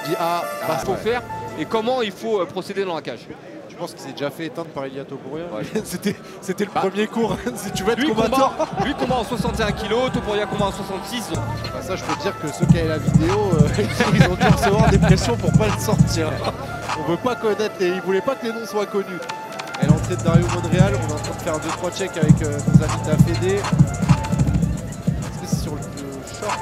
dit ah, faut faire et comment il faut procéder dans la cage. Je pense qu'il s'est déjà fait éteindre par Ilia Topuria. Ouais. C'était le premier cours. Si tu veux être combattant. Lui combat en 61 kg, Topuria combat en 66. Donc. Bah ça, je peux dire que ceux qui avaient la vidéo, ils ont dû recevoir des pressions pour pas le sortir. On veut pas connaître ils voulaient pas que les noms soient connus. Et l'entrée de Dario Monreal, on est en train de faire 2-3 checks avec nos amis de la Fédé. Est-ce que c'est sur le short?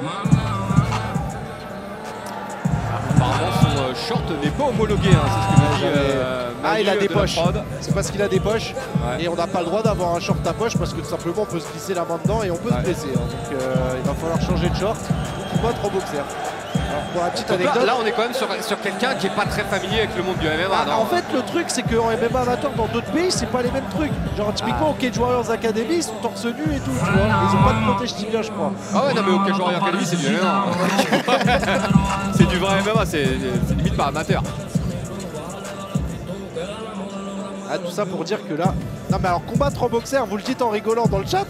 Non. Apparemment son short n'est pas homologué, hein, c'est ce que me dit il a des poches. C'est parce qu'il a des poches. Ouais. Et on n'a pas le droit d'avoir un short à poche parce que tout simplement on peut se glisser la main dedans et on peut se blesser. Hein. Donc il va falloir changer de short pour pas trop boxer. Alors pour la petite anecdote, là on est quand même sur quelqu'un qui n'est pas très familier avec le monde du MMA. En fait le truc c'est qu'en MMA amateur dans d'autres pays c'est pas les mêmes trucs. Genre typiquement au Cage Warriors Academy ils sont torse nu et tout, tu vois. Ils ont pas de protège tibia je crois. Ah ouais non mais au Cage Warriors Academy c'est du MMA. C'est du vrai MMA, c'est limite pas amateur. Ah, tout ça pour dire que là... Non mais alors combattre en boxeur, vous le dites en rigolant dans le chat,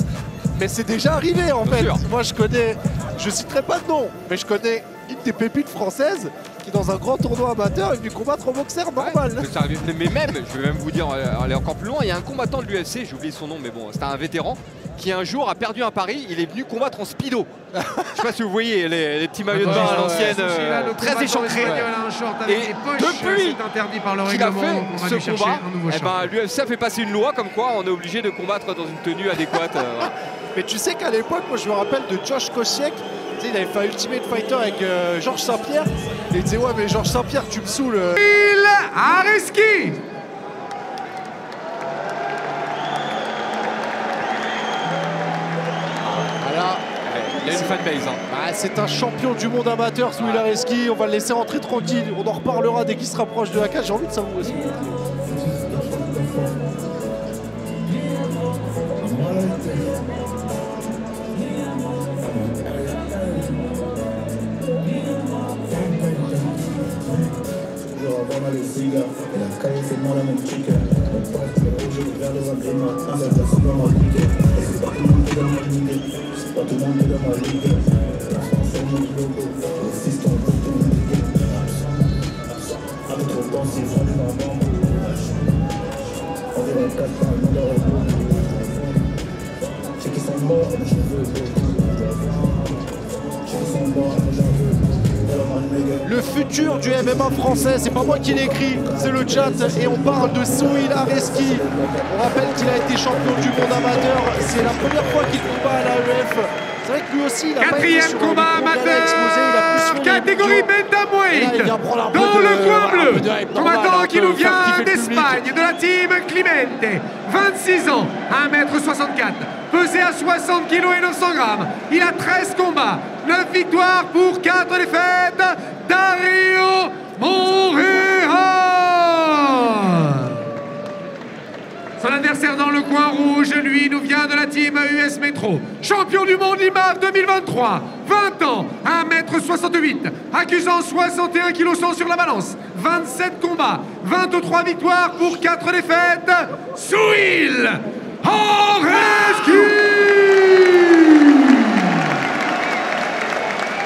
mais c'est déjà arrivé en fait. Moi je connais, je citerai pas de nom, mais je connais une des pépites françaises qui dans un grand tournoi amateur est venu combattre en boxeur normal. Ouais, mais même, je vais même vous dire, aller encore plus loin, il y a un combattant de l'UFC, j'ai oublié son nom, mais bon, c'était un vétéran, qui un jour a perdu un pari, il est venu combattre en speedo. Je sais pas si vous voyez les petits maillots de bain à l'ancienne, très échancrés. Et depuis qu'il a fait ce combat, l'UFC a fait passer une loi comme quoi on est obligé de combattre dans une tenue adéquate. Mais tu sais qu'à l'époque, moi je me rappelle de Josh Koscheck, il avait fait Ultimate Fighter avec Georges Saint-Pierre, et il disait ouais mais Georges Saint-Pierre tu me saoules. Areski. Voilà. Il a une fanbase. Hein. Bah, c'est un champion du monde amateur, Souil Areski. On va le laisser rentrer tranquille. On en reparlera dès qu'il se rapproche de la cage. J'ai envie de savoir aussi. Le futur du MMA français, c'est pas moi qui l'écris, c'est le chat et on parle de Souil Areski. On rappelle qu'il a été champion du monde amateur, c'est la première fois qu'il combat à l'AEF. C'est vrai que lui aussi, il a pas été sur combat amateur, catégorie bantamweight, dans le coin bleu, combattant qui nous vient d'Espagne, de la team Clemente, 26 ans, 1m64, pesé à 60 kg et 900 grammes. Il a 13 combats, 9 victoires pour 4 défaites, Dario Monreal. Son adversaire dans le coin rouge, lui, nous vient de la team US Metro. Champion du monde IMAF 2023, 20 ans, 1m68, accusant 61 kg 100 sur la balance, 27 combats, 23 victoires pour 4 défaites, Souil Areski.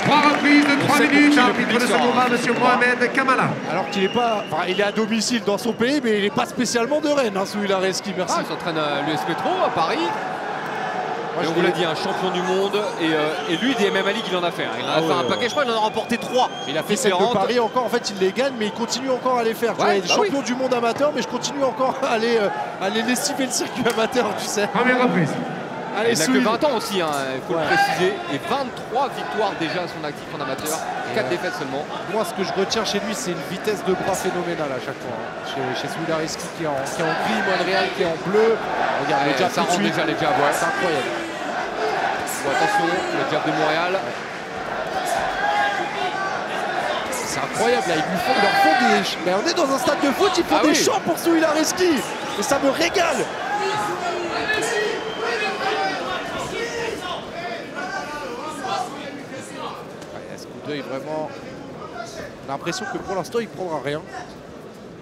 3 reprises de 3 minutes, arbitre de ce combat, M. Mohamed Kamala. Alors qu'il est pas, enfin, il est à domicile dans son pays, mais il n'est pas spécialement de Rennes, hein, Souil Areski, merci. Il s'entraîne à l'US Metro à Paris. Moi, on vous l'a dit, un champion du monde et lui des MMA League il en a fait. Il en a fait un paquet, je crois, il en a remporté 3. Il a fait celle de Paris encore, en fait il les gagne, mais il continue encore à les faire. Tu vois, il est champion du monde amateur, mais je continue encore à aller lessiver le circuit amateur, tu sais. Première reprise. Allez, il n'a que 20 ans aussi, hein, il faut le préciser. Et 23 victoires déjà à son actif en amateur, 4 défaites seulement. Moi, ce que je retiens chez lui, c'est une vitesse de bras phénoménale à chaque fois. Hein. Chez Souil Areski qui est en gris, Monreal qui est en bleu. Regarde, le jab ça rend déjà les jabs, ouais. C'est incroyable. Bon, attention, le jab de Montréal. C'est incroyable, là, ils leur font des... Mais on est dans un stade de foot, ils font des chants pour Souil Areski. Et ça me régale. Vraiment, on a l'impression que pour l'instant il prendra rien,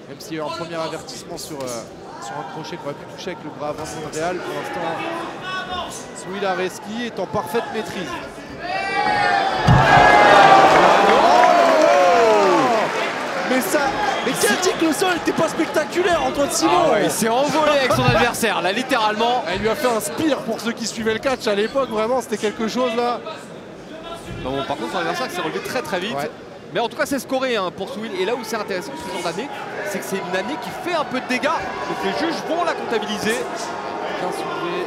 même s'il y a eu un premier avertissement sur un crochet qu'on aurait pu toucher avec le bras avant de Monreal. Pour l'instant Souil Areski est en parfaite maîtrise. Mais qui a dit que le sol n'était pas spectaculaire, Antoine Simon? Il s'est envolé avec son adversaire, là, littéralement. Il lui a fait un spire pour ceux qui suivaient le catch à l'époque, vraiment, c'était quelque chose là. Bon, par contre, son adversaire s'est relevé très très vite. Ouais. Mais en tout cas, c'est scoré hein, pour Souil. Et là où c'est intéressant ce genre d'année, c'est que c'est une année qui fait un peu de dégâts. Donc les juges vont la comptabiliser. Bien soulevé,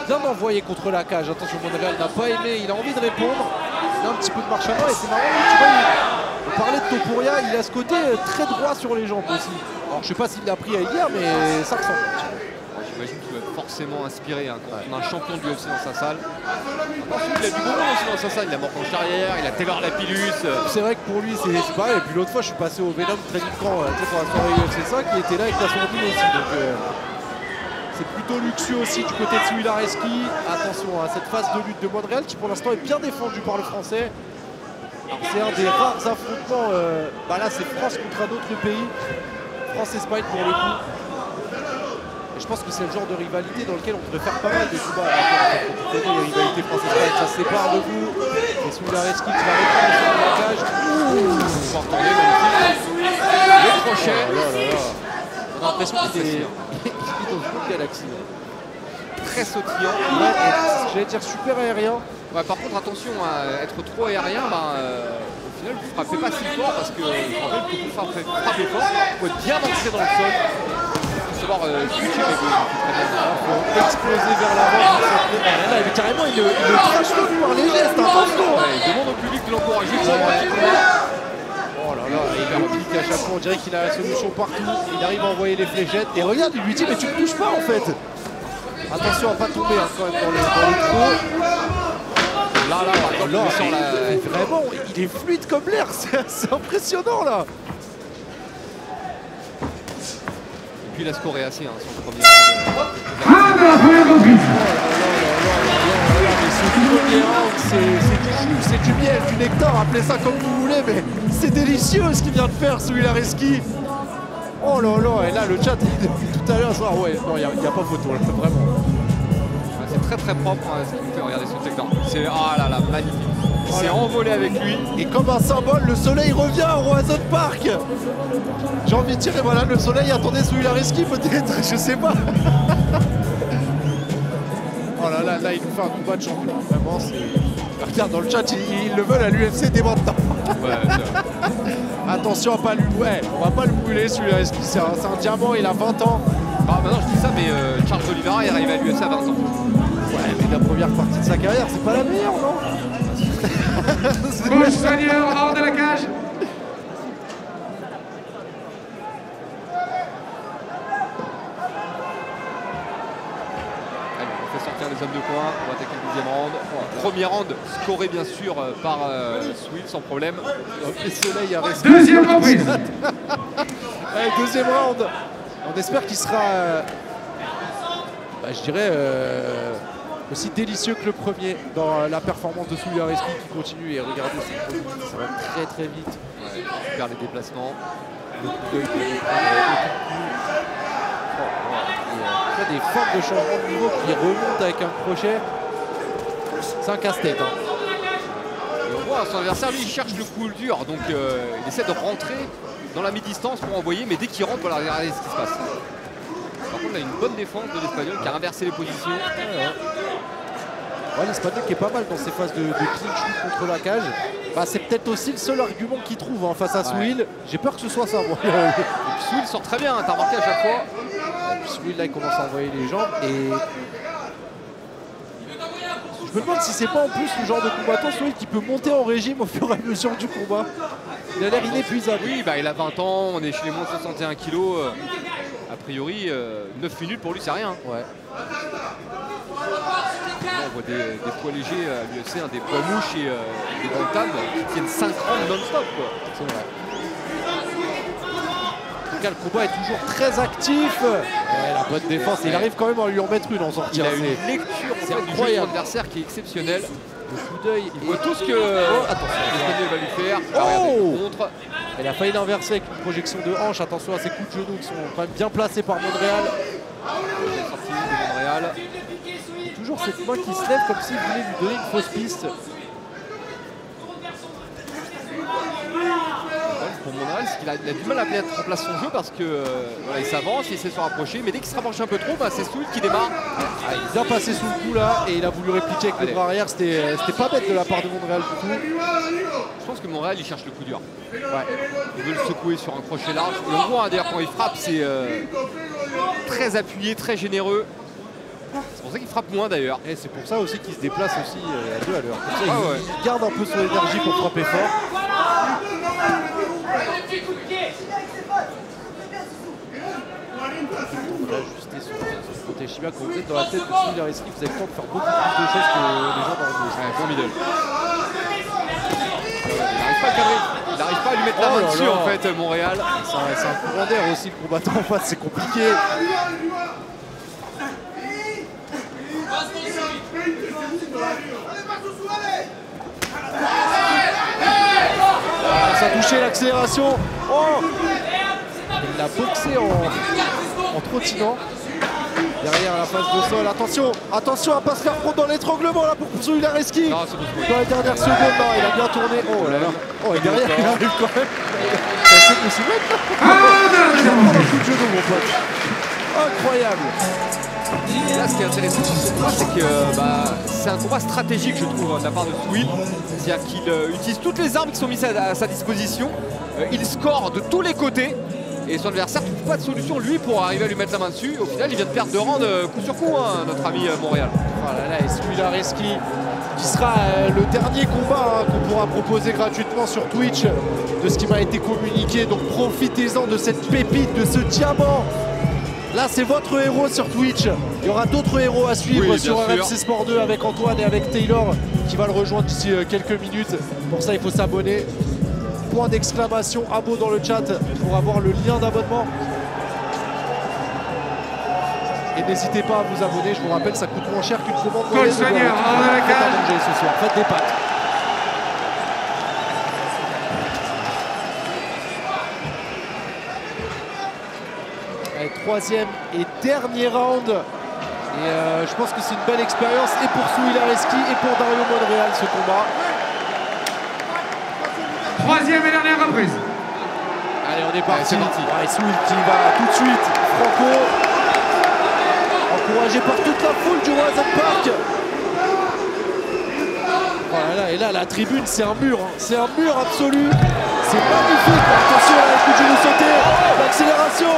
bien envoyé contre la cage. Attention, Monreal n'a pas aimé, il a envie de répondre. Il a un petit peu de marche à main et c'est marrant, tu vois, on parlait de Topuria, il a ce côté très droit sur les jambes aussi. Alors je sais pas s'il l'a pris à hier, mais ça ressemble. J'imagine qu'il va être forcément inspiré hein, quand on a un champion de l'UFC dans sa salle. Ensuite, il a du bon monde aussi dans sa salle, il a Morgan Charrière, il a Taylor Lapillus. C'est vrai que pour lui c'est pareil, et puis l'autre fois je suis passé au Venom Training Camp pour la soirée UFC 5 qui était là avec la sourdine aussi. Donc c'est plutôt luxueux aussi du côté de Souil Areski. Attention à cette phase de lutte de Monreal qui pour l'instant est bien défendue par le français. C'est un des rares affrontements, là c'est France contre un autre pays, France-Espagne pour le coup. Et je pense que c'est le genre de rivalité dans lequel on devrait faire pas mal de combats. Les rivalités France-Espagne, ça se sépare de vous. Et Souil Areski qui va répondre sur la cage. On va retourner le crochet. On a l'impression qu'il est dans une autre galaxie. Très sautillant. J'allais dire super aérien. Ouais, par contre, attention à être trop aérien, au final, vous ne frappez pas si fort parce que je rappelle que vous frappez fort, il faut être bien ancré dans le sol. Il faut savoir switcher, mais il faut exploser vers l'avant. Carrément, il le trash par les gestes, attention. Il demande au public de l'encourager. Oh là là, il va repliquer à chaque fois, on dirait qu'il a la solution partout. Il arrive à envoyer les fléchettes. Et regarde, il lui dit, mais tu ne touches pas en fait. Attention à ne pas tomber hein, quand même dans les trous. Là, vraiment, il est fluide comme l'air, c'est impressionnant là. Et puis il a scoré assez hein, sur le premier round. C'est du miel, du nectar, appelez ça comme vous voulez, mais c'est délicieux ce qu'il vient de faire, Souil Areski. Oh là là, et là le chat depuis tout à l'heure, ouais, non, il n'y a pas photo là, vraiment. Très très propre, hein, regardez ce takedown. C'est là là, magnifique. Il s'est envolé avec lui. Et comme un symbole, le soleil revient au Roison Park. J'ai envie de dire, et voilà, le soleil attendait Souil Areski peut-être, je sais pas. Oh là là, là il nous fait un combat de champion. Vraiment, c'est. Regarde, dans le chat, ils le veulent à l'UFC dès maintenant. Attention à pas lui. Ouais, on va pas le brûler, Souil Areski, c'est un diamant, il a 20 ans. Maintenant je dis ça, mais Charles Oliveira est arrivé à l'UFC à 20 ans. Ouais, mais la première partie de sa carrière, c'est pas la meilleure, non? Gauche soigneur hors de la cage. Allez, on fait sortir les hommes de coin, on va attaquer le deuxième round. Premier round scoré bien sûr par Souil sans problème. Le soleil a resté. Deuxième reprise. Allez, deuxième round. On espère qu'il sera, je dirais, aussi délicieux que le premier dans la performance de Souil Areski qui continue. Et regardez, ça va très très vite. Ouais, il perd les déplacements. Le coup d'œil il y a des formes de changement de niveau qui remontent avec un crochet. C'est un casse-tête. Hein. Et on voit son adversaire, lui, il cherche le coup dur. Donc il essaie de rentrer dans la mi-distance pour envoyer, mais dès qu'il rentre, voilà, regardez ce qui se passe. Par contre, il a une bonne défense de l'Espagnol qui a inversé les positions. Ouais, l'Espagnol qui est pas mal dans ses phases de clinch shoot contre la cage. C'est peut-être aussi le seul argument qu'il trouve face à Souil. J'ai peur que ce soit ça. Moi. Souil sort très bien, t'as remarqué à chaque fois. Et puis Souil là il commence à envoyer les jambes et je me demande si c'est pas en plus le genre de combattant Souil qui peut monter en régime au fur et à mesure du combat. Il a l'air inépuisable. Oui, il a 20 ans, on est chez les moins de 61 kg. A priori, 9 minutes pour lui c'est rien. Ouais. On voit des poids légers à l'UFC, des poids mouches et des bantam qui tiennent 5 rounds non-stop. C'est vrai. En tout cas, le combat est toujours très actif. Ouais, la bonne défense, il arrive quand même à lui en mettre une en sortir. Il a une lecture du jeu de son adversaire qui est exceptionnelle. Le coup d'œil. Il voit tout ce que l'Espagnol va lui faire. Contre. Elle a failli l'inverser avec une projection de hanche. Attention à ses coups de genoux qui sont quand même bien placés par Monreal. Il est sorti Montréal. Toujours cette main qui se lève comme s'il voulait lui donner une fausse piste. Pour Montréal, c'est qu'il a du mal à mettre en place son jeu parce que voilà, il s'avance, il essaie de se rapprocher, mais dès qu'il se rapproche un peu trop, bah, c'est Souil qui démarre. Ah, il est bien passé sous le coup là et il a voulu répliquer avec le bras arrière. C'était pas bête de la part de Montréal du tout. Je pense que Montréal il cherche le coup dur. Ouais. Il veut le secouer sur un crochet large. Et on voit d'ailleurs quand il frappe, c'est très appuyé, très généreux. C'est pour ça qu'il frappe moins d'ailleurs. Et c'est pour ça aussi qu'il se déplace aussi à 2 à l'heure. Comme ça, ouais. Il garde un peu son énergie pour frapper fort. On va ajuster sur ce côté Shiba. Quand vous êtes dans la tête de Souil Areski, vous avez le temps de faire beaucoup plus de choses que les gens dans le dos. Ouais, bon middle. Il n'arrive pas à cadrer. Il n'arrive pas à lui mettre la main dessus en fait, Montréal. C'est un courant d'air aussi, le combattant en face, c'est compliqué. Ça a touché l'accélération. Oh, il l'a boxé en trottinant. Derrière la phase de sol, attention, attention à ne pas se faire prendre dans l'étranglement là pour Souil Areski. Dans les dernières secondes, non, il a bien tourné. Oh là là. Oh, et derrière, il arrive quand même. Ça c'est possible. Il va prendre un coup de genou, mon pote. Incroyable. Et là, ce qui est intéressant sur ce combat, c'est que c'est un combat stratégique, je trouve, de la part de Souil. C'est-à-dire qu'il utilise toutes les armes qui sont mises à sa disposition. Il score de tous les côtés. Et son adversaire ne trouve pas de solution, lui, pour arriver à lui mettre la main dessus. Au final, il vient de perdre 2 rounds coup sur coup, hein, notre ami Montréal. Oh là là, et Souil Areski, qui sera le dernier combat qu'on pourra proposer gratuitement sur Twitch, de ce qui m'a été communiqué. Donc profitez-en de cette pépite, de ce diamant. Là, c'est votre héros sur Twitch. Il y aura d'autres héros à suivre sur RMC Sport 2 avec Antoine et avec Taylor qui va le rejoindre d'ici quelques minutes. Pour ça, il faut s'abonner. Point d'exclamation, abo dans le chat pour avoir le lien d'abonnement. Et n'hésitez pas à vous abonner. Je vous rappelle, ça coûte moins cher qu'une commande. Cole Seigneur, faites à manger ce soir. Faites des pâtes. Allez, 3e et dernier round. Et je pense que c'est une belle expérience et pour Souil Areski et pour Dario Monreal ce combat. 3e et dernière reprise. Allez, on est parti. C'est parti. Allez, Souil qui va tout de suite. Franco, encouragé par toute la foule du Roison Park. Voilà, et là, la tribune, c'est un mur. Hein. C'est un mur absolu. C'est magnifique. Attention, là, le coup de genou sauté. L'accélération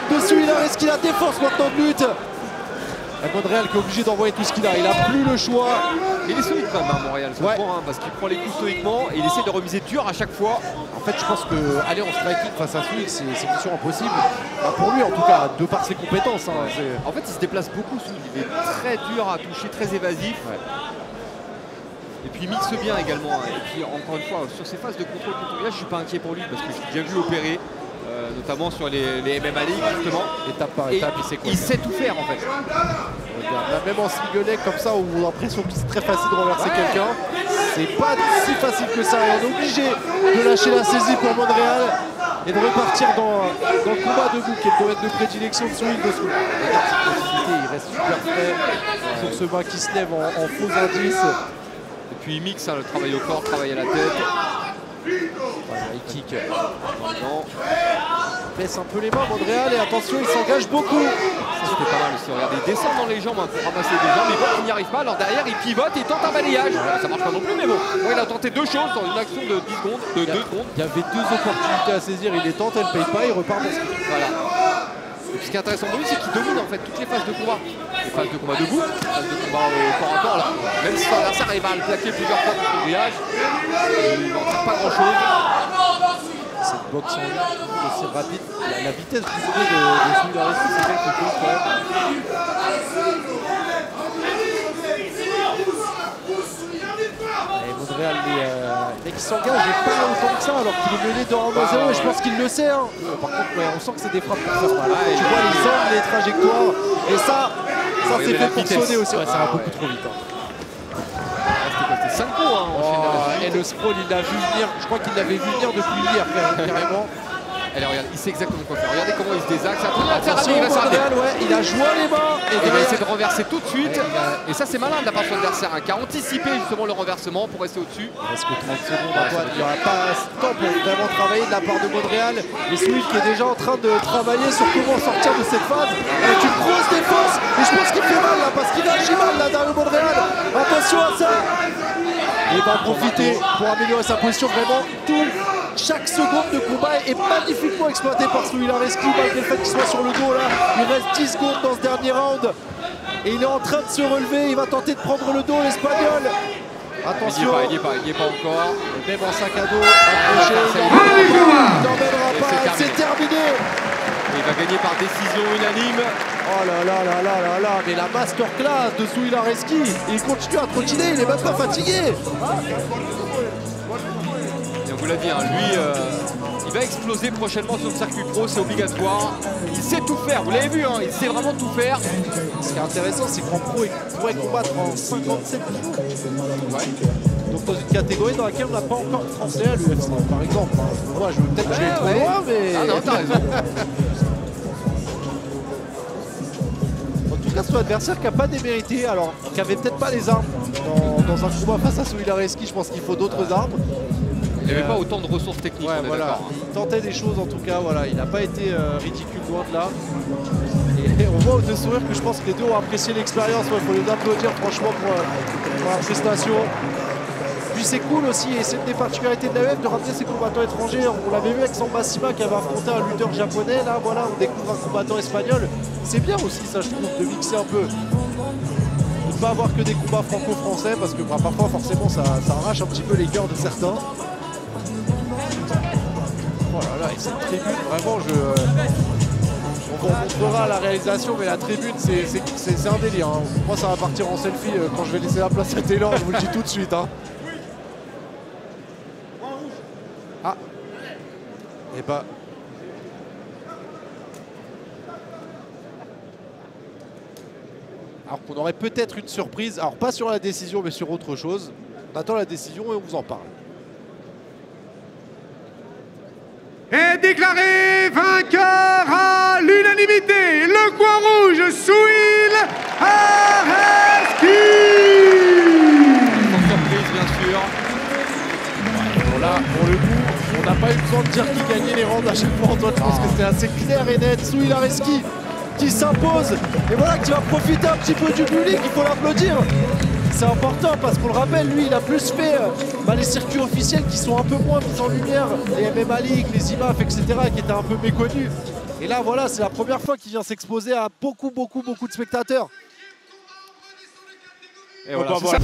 de Souil Areski, la défense maintenant de lutte. Monreal qui est obligé d'envoyer tout ce qu'il a. Il n'a plus le choix. Il est solide quand même à Montréal, ce point, parce qu'il prend les coups stoïquement et il essaie de remiser dur à chaque fois. En fait, je pense qu'aller en striking face à Souil, c'est mission impossible. Enfin, pour lui, en tout cas, de par ses compétences. Hein, en fait, il se déplace beaucoup, Souil. Il est très dur à toucher, très évasif. Ouais. Et puis il mixe bien également. Hein. Et puis encore une fois, sur ses phases de contrôle contre je ne suis pas inquiet pour lui parce que j'ai déjà vu opérer. Notamment sur les MMA League justement. Étape par étape, il sait tout faire en fait. Regarde, même en single leg comme ça, où on a l'impression que c'est très facile de renverser quelqu'un, c'est pas si facile que ça. Et on est obligé de lâcher la saisie pour Monreal et de repartir dans le combat debout qui est le domaine de prédilection de Souil. Il reste super frais sur ce bas qui se lève en faux indice. Et puis il mixe hein, le travail au corps, le travail à la tête. Voilà, il kick. Il baisse un peu les mains, Monreal, et attention, il s'engage beaucoup. Ça c'était pas mal aussi. Regardez, il descend dans les jambes hein, pour ramasser des jambes, mais bon, il n'y arrive pas. Alors derrière, il pivote et il tente un balayage. Ça marche pas non plus, mais bon. Ouais, il a tenté 2 choses dans une action de 10 secondes, de 2 secondes. Il y avait 2 opportunités à saisir, il les tente, elle ne paye pas, il repart dans ce qu'il fait. Voilà. Et puis ce qui est intéressant pour lui, c'est qu'il domine en fait toutes les phases de combat. Les phases de combat debout, les phases de combat au corps à corps. Là. Même si son adversaire arrive à le plaquer plusieurs fois contre le grillage, il n'en trouve pas grand chose. Cette boxe en ligne aussi rapide. La vitesse du jeu de Souil Areski, c'est quelque chose quand même. Et Monreal, mais qui s'engage pas autant que ça alors qu'il est mené de 1-0 et je pense qu'il le sait. Hein. Par contre, on sent que c'est des frappes pour faire mal. Tu vois les angles, les trajectoires. Et ça c'est fait pour sonner aussi. Ouais, ça va beaucoup trop vite. Hein. C'était 5 coups. Hein, et le sprawl, il l'a vu venir. Je crois qu'il l'avait vu venir depuis hier, carrément. Allez, regarde, il sait exactement quoi faire. Regardez comment il se désaxe. Attention, Monréal, ouais, il a joué les mains. Et il va essayer de renverser tout de suite. Et ça, c'est malin de la part de son adversaire, hein, qui a anticipé justement le renversement pour rester au-dessus. Il reste que 30 secondes, Antoine. Il n'y aura pas ce temps pour vraiment travailler de la part de Monréal. Et Souil qui est déjà en train de travailler sur comment sortir de cette phase. Avec une grosse défense. Et je pense qu'il fait mal là, parce qu'il agit mal là, Dario Monréal. Attention à ça. Il va en profiter pour améliorer sa position. Vraiment, chaque seconde de combat est magnifiquement exploitée par Souil Areski, malgré le fait qu'il soit sur le dos là. Il reste 10 secondes dans ce dernier round. Et il est en train de se relever. Il va tenter de prendre le dos, l'Espagnol. Attention. Il n'y est pas encore. Même en sac à dos, accroché. Il n'emmènera pas. C'est terminé. Il va gagner par décision unanime. Oh là là là là là là. Mais la masterclass de Souil Areski. Il continue à trottiner. Il est même pas fatigué. Et on vous l'a dit, hein, lui, il va exploser prochainement sur le circuit pro, c'est obligatoire. Il sait tout faire, vous l'avez vu, hein, il sait vraiment tout faire. Ce qui est intéressant, c'est qu'en pro, il pourrait combattre en 57 kilos. Ouais. Donc dans une catégorie dans laquelle on n'a pas encore de français à l'UFC, par exemple. Moi, je veux peut-être que je vais trop loin, mais... Ah non, t'as raison. En tout cas, c'est un adversaire qui n'a pas démérité, alors qui avait peut-être pas les armes dans un combat face à Souil Areski. Je pense qu'il faut d'autres armes. Il n'y avait pas autant de ressources techniques, on est voilà. d'accord. Il tentait des choses en tout cas, voilà. Il n'a pas été ridicule loin de là. Et on voit aux deux sourires que je pense que les deux ont apprécié l'expérience. Il faut les applaudir franchement pour la prestation. Puis c'est cool aussi, et c'est une des particularités de l'AEF de ramener ses combattants étrangers. On l'avait vu avec Samba Sima qui avait affronté un lutteur japonais. Là voilà, on découvre un combattant espagnol. C'est bien aussi ça, je trouve, de mixer un peu. De ne pas avoir que des combats franco-français, parce que parfois forcément ça arrache un petit peu les cœurs de certains. Oh là là, et cette tribune, vraiment, on vous montrera la réalisation, mais la tribune, c'est un délire. Hein. Moi, ça va partir en selfie quand je vais laisser la place à Taylor, je vous le dis tout de suite. Hein. Ah. Et bah. Alors qu'on aurait peut-être une surprise, alors pas sur la décision, mais sur autre chose. On attend la décision et on vous en parle. Est déclaré vainqueur à l'unanimité, le coin rouge, Souil Areski. Sans surprise, bien sûr. Bon là, pour le coup, on n'a pas eu besoin de dire qui gagnait les rounds à chaque fois. Antoine, je pense que c'était assez clair et net. Souil Areski qui s'impose. Et voilà, qui va profiter un petit peu du public, il faut l'applaudir. C'est important parce qu'on le rappelle, lui il a plus fait les circuits officiels qui sont un peu moins mis en lumière, les MMA League, les IMAF, etc. qui étaient un peu méconnus. Et là voilà, c'est la première fois qu'il vient s'exposer à beaucoup de spectateurs. Et voilà, c'est ça.